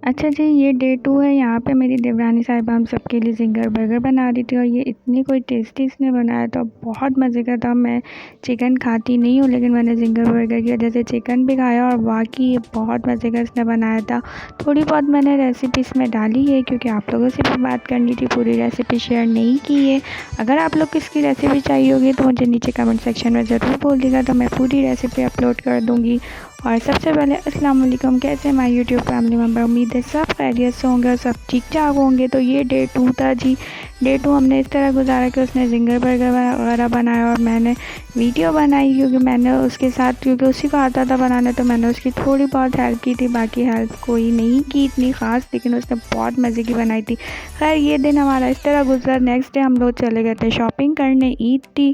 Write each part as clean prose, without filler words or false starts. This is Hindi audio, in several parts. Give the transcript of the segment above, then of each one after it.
अच्छा जी, ये डे 2 है। यहाँ पे मेरी देवरानी साहिबा हम सबके लिए ज़िंगर बर्गर बना रही थी और ये इतनी कोई टेस्टी इसने बनाया था, बहुत मज़े का था। मैं चिकन खाती नहीं हूँ, लेकिन मैंने ज़िंगर बर्गर की वजह से चिकन भी खाया और वाक़ई ये बहुत मज़े का इसने बनाया था। थोड़ी बहुत मैंने रेसिपी इसमें डाली है क्योंकि आप लोगों से भी बात करनी थी, पूरी रेसिपी शेयर नहीं की है। अगर आप लोग को इसकी रेसिपी चाहिए होगी तो मुझे नीचे कमेंट सेक्शन में ज़रूर बोलिएगा, तो मैं पूरी रेसिपी अपलोड कर दूँगी। और सबसे पहले अस्सलाम वालेकुम, कैसे माय यूट्यूब फैमिली मेम्बर। उम्मीद है सब खैरियत से होंगे और सब ठीक ठाक होंगे। तो ये डे 2 था जी। डे 2 हमने इस तरह गुजारा कि उसने ज़िंगर बर्गर वगैरह बनाया और मैंने वीडियो बनाई क्योंकि मैंने उसके साथ, क्योंकि उसी को आता था बनाना, तो मैंने उसकी थोड़ी बहुत हेल्प की थी। बाकी हेल्प कोई नहीं की इतनी ख़ास, लेकिन उसने बहुत मज़े की बनाई थी। खैर ये दिन हमारा इस तरह गुजरा। नेक्स्ट डे हम लोग चले गए थे शॉपिंग करने। ईद थी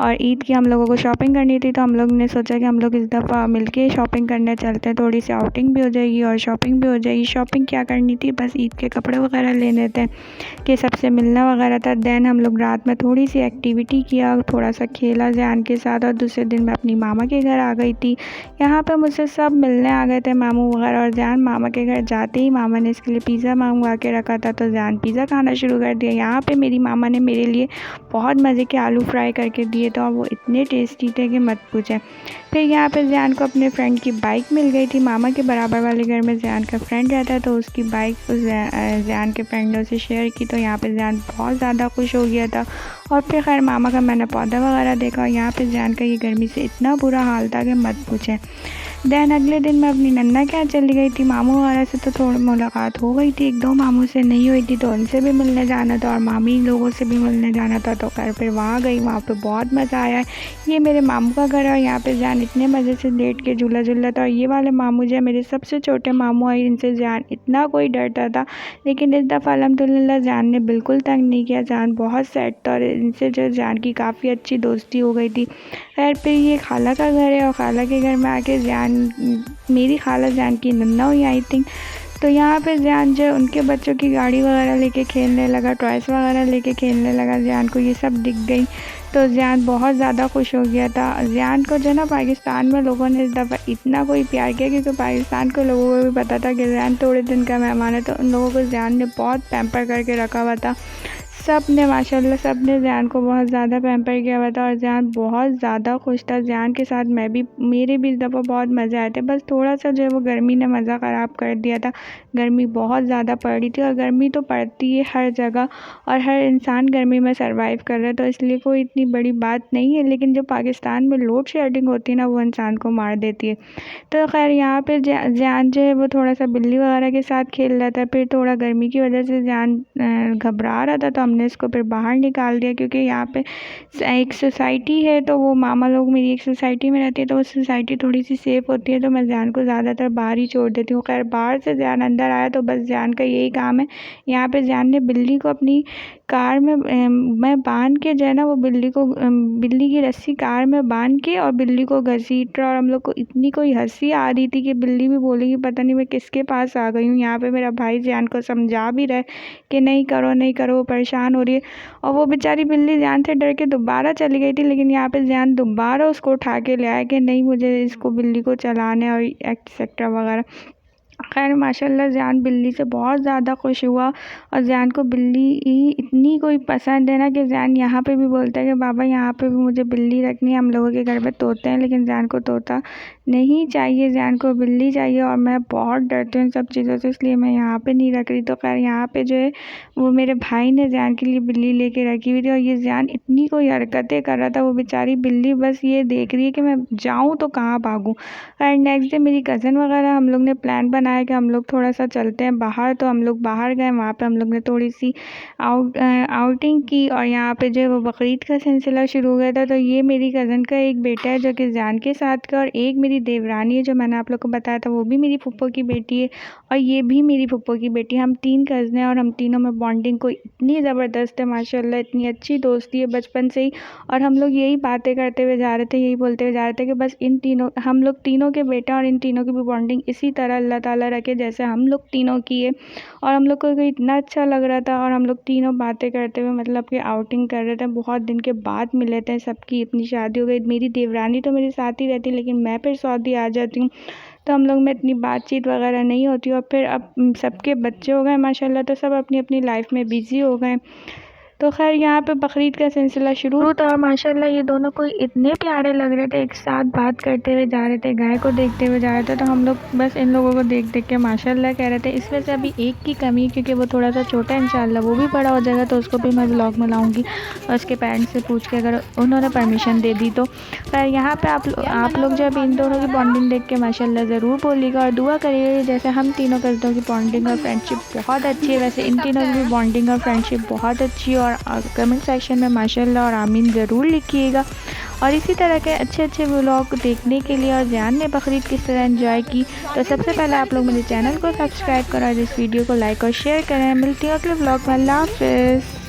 और ईद की हम लोगों को शॉपिंग करनी थी, तो हम लोग ने सोचा कि हम लोग इस दफ़ा मिलके शॉपिंग करने चलते हैं। थोड़ी सी आउटिंग भी हो जाएगी और शॉपिंग भी हो जाएगी। शॉपिंग क्या करनी थी, बस ईद के कपड़े वगैरह लेने थे कि सबसे मिलना वगैरह था। देन हम लोग रात में थोड़ी सी एक्टिविटी किया, थोड़ा सा खेला ज़ैन के साथ और दूसरे दिन मैं अपनी मामा के घर आ गई थी। यहाँ पे मुझसे सब मिलने आ गए थे, मामू वगैरह। और ज़ैन मामा के घर जाते ही मामा ने इसके लिए पिज़्ज़ा मंगवा के रखा था, तो ज़ैन पिज़्ज़ा खाना शुरू कर दिया। यहाँ पे मेरी मामा ने मेरे लिए बहुत मज़े के आलू फ्राई करके दिए थे और वो इतने टेस्टी थे कि मत पूछें। फिर यहाँ पे ज़ैन को अपने फ्रेंड की बाइक मिल गई थी। मामा के बराबर वाले घर में ज़ैन का फ्रेंड रहता है, तो उसकी बाइक उस ज़ैन के फ्रेंड ने उसे शेयर की, तो यहाँ पे ज़ैन बहुत ज़्यादा खुश हो गया था। और फिर खैर मामा का मैंने पौधा वगैरह देखा और यहाँ पे ज़ैन का ये गर्मी से इतना बुरा हाल था कि मत पूछें। देन अगले दिन मैं अपनी नन्ना के यहाँ चली गई थी। मामू वगैरह से तो थोड़ी मुलाकात हो गई थी, एक दो मामू से नहीं हुई थी, तो उनसे भी मिलने जाना था और मामी लोगों से भी मिलने जाना था। तो खैर फिर वहाँ गई, वहाँ पे बहुत मज़ा आया। ये मेरे मामू का घर है और यहाँ पे ज़ैन इतने मज़े से लेट के झूला झूला था। और ये वाले मामू जो है मेरे सबसे छोटे मामू हैं, इनसे ज़ैन इतना कोई डरता था, लेकिन इस दफ़ा अल्हम्दुलिल्लाह ज़ैन ने बिल्कुल तंग नहीं किया। ज़ैन बहुत सेट था और इनसे जो ज़ैन की काफ़ी अच्छी दोस्ती हो गई थी। खैर फिर ये खाला का घर है और खाला के घर में आके ज़ैन, मेरी खाला ज़ैन की नन्ना हुई आई थिंक। तो यहाँ पे ज़ैन जो उनके बच्चों की गाड़ी वगैरह लेके खेलने लगा, टॉयस वगैरह लेके खेलने लगा। ज़ैन को ये सब दिख गई तो ज़ैन बहुत ज़्यादा खुश हो गया था। ज़ैन को जो ना पाकिस्तान में लोगों ने इस दफ़ा इतना कोई प्यार किया क्योंकि पाकिस्तान के लोगों को भी पता था कि ज़ैन थोड़े दिन का मेहमान है, तो उन लोगों को ज़ैन ने बहुत पैम्पर करके रखा हुआ था। सब ने माशाल्लाह सब ने ज़ैन को बहुत ज़्यादा पैम्पर किया हुआ था और ज़ैन बहुत ज़्यादा खुश था। ज़ैन के साथ मेरे भी इस दफ़ा बहुत मज़े आए थे। बस थोड़ा सा जो है वो गर्मी ने मज़ा ख़राब कर दिया था। गर्मी बहुत ज़्यादा पड़ रही थी और गर्मी तो पड़ती है हर जगह और हर इंसान गर्मी में सर्वाइव कर रहा है, तो इसलिए कोई इतनी बड़ी बात नहीं है। लेकिन जो पाकिस्तान में लोड शेडिंग होती है ना, वो इंसान को मार देती है। तो खैर यहाँ पे ज़ैन जो है वो थोड़ा सा बिल्ली वगैरह के साथ खेल रहा था। फिर थोड़ा गर्मी की वजह से ज़ैन घबरा रहा था, तो हमने इसको फिर बाहर निकाल दिया क्योंकि यहाँ पे एक सोसाइटी है, तो वो मामा लोग मेरी एक सोसाइटी में रहती है, तो वो सोसाइटी थोड़ी सी सेफ़ होती है, तो मैं ज़ैन को ज़्यादातर बाहर ही छोड़ देती हूँ। खैर बाहर से ज़ैन अंदर आया तो बस ज़ैन का यही काम है। यहाँ पे ज़ैन ने बिल्ली को अपनी कार में मैं बांध के जो है ना वो बिल्ली की रस्सी कार में बांध के और बिल्ली को घसीट रहा। और हम लोग को इतनी कोई हंसी आ रही थी कि बिल्ली भी बोलेगी पता नहीं मैं किसके पास आ गई हूँ। यहाँ पे मेरा भाई ज़ैन को समझा भी रहा है कि नहीं करो नहीं करो, वो परेशान हो रही है। और वो बेचारी बिल्ली ज़ैन से डर के दोबारा चली गई थी, लेकिन यहाँ पे ज़ैन दोबारा उसको उठा के ले आया कि नहीं मुझे इसको बिल्ली को चलाना है और एक्सेट्रा वगैरह। खैर माशाल्लाह ज़ैन बिल्ली से बहुत ज़्यादा खुश हुआ और ज़ैन को बिल्ली ही इतनी कोई पसंद है ना कि ज़ैन यहाँ पे भी बोलता है कि बाबा यहाँ पे भी मुझे बिल्ली रखनी है। हम लोगों के घर में तोते हैं, लेकिन ज़ैन को तोता नहीं चाहिए, ज़ैन को बिल्ली चाहिए और मैं बहुत डरती हूँ इन सब चीज़ों से, इसलिए मैं यहाँ पे नहीं रख रही। तो खैर यहाँ पे जो है वो मेरे भाई ने ज़ैन के लिए बिल्ली लेके रखी हुई थी और ये ज़ैन इतनी कोई हरकतें कर रहा था, वो बेचारी बिल्ली बस ये देख रही है कि मैं जाऊँ तो कहाँ भागूँ। खैर नेक्स्ट डे मेरी कज़न वगैरह हम लोग ने प्लान बनाया कि हम लोग थोड़ा सा चलते हैं बाहर, तो हम लोग बाहर गए। वहाँ पे हम लोग ने थोड़ी सी आउटिंग की और यहाँ पे जो है वो बकरीद का सिलसिला शुरू हो गया था। तो ये मेरी कज़न का एक बेटा है जो कि ज़ैन के साथ का, और एक मेरी देवरानी है जो मैंने आप लोग को बताया था, वो भी मेरी फूफो की बेटी है और ये भी मेरी फूफो की बेटी है। हम 3 कज़न हैं और हम तीनों में बॉन्डिंग कोई इतनी ज़बरदस्त है माशाल्लाह, इतनी अच्छी दोस्ती है बचपन से ही। और हम लोग यही बातें करते हुए जा रहे थे, यही बोलते हुए जा रहे थे कि बस इन तीनों हम लोग तीनों के बेटा और इन तीनों की भी बॉन्डिंग इसी तरह अल्लाह ताला रखे जैसे हम लोग तीनों की है। और हम लोग को इतना अच्छा लग रहा था और हम लोग तीनों बातें करते हुए मतलब कि आउटिंग कर रहे थे। बहुत दिन के बाद मिले थे, सबकी अपनी शादी हो गई। मेरी देवरानी तो मेरे साथ ही रहती, लेकिन मैं फिर सऊदी आ जाती हूँ, तो हम लोग में इतनी बातचीत वगैरह नहीं होती। और फिर अब सबके बच्चे हो गए माशाल्लाह, तो सब अपनी अपनी लाइफ में बिज़ी हो गए। तो खैर यहाँ पे बकरीद का सिलसिला शुरू था और माशाल्लाह ये दोनों कोई इतने प्यारे लग रहे थे, एक साथ बात करते हुए जा रहे थे, गाय को देखते हुए जा रहे थे। तो हम लोग बस इन लोगों को देख देख के माशाल्लाह कह रहे थे। इस वजह से अभी एक की कमी है क्योंकि वो थोड़ा सा छोटा है, इंशाल्लाह वो भी बड़ा हो जाएगा तो उसको भी मैं व्लॉग में लाऊँगी और उसके पेरेंट्स से पूछ के अगर उन्होंने परमिशन दे दी तो। खैर यहाँ पे आप लोग जब इन दोनों की बॉन्डिंग देख के माशाल्लाह ज़रूर बोलिएगा और दुआ करिएगा जैसे हम तीनों करतों की बॉन्डिंग और फ्रेंडशिप बहुत अच्छी है, वैसे इन तीनों की भी बॉन्डिंग और फ्रेंडशिप बहुत अच्छी है। और कमेंट सेक्शन में माशाल्लाह और आमीन ज़रूर लिखिएगा। और इसी तरह के अच्छे अच्छे व्लॉग देखने के लिए और जानने बकरीद किस तरह एंजॉय की, तो सबसे पहले आप लोग मेरे चैनल को सब्सक्राइब करें और इस वीडियो को लाइक और शेयर करें। मिलती है अगले व्लॉग में। अल्लाह हाफ़िज़।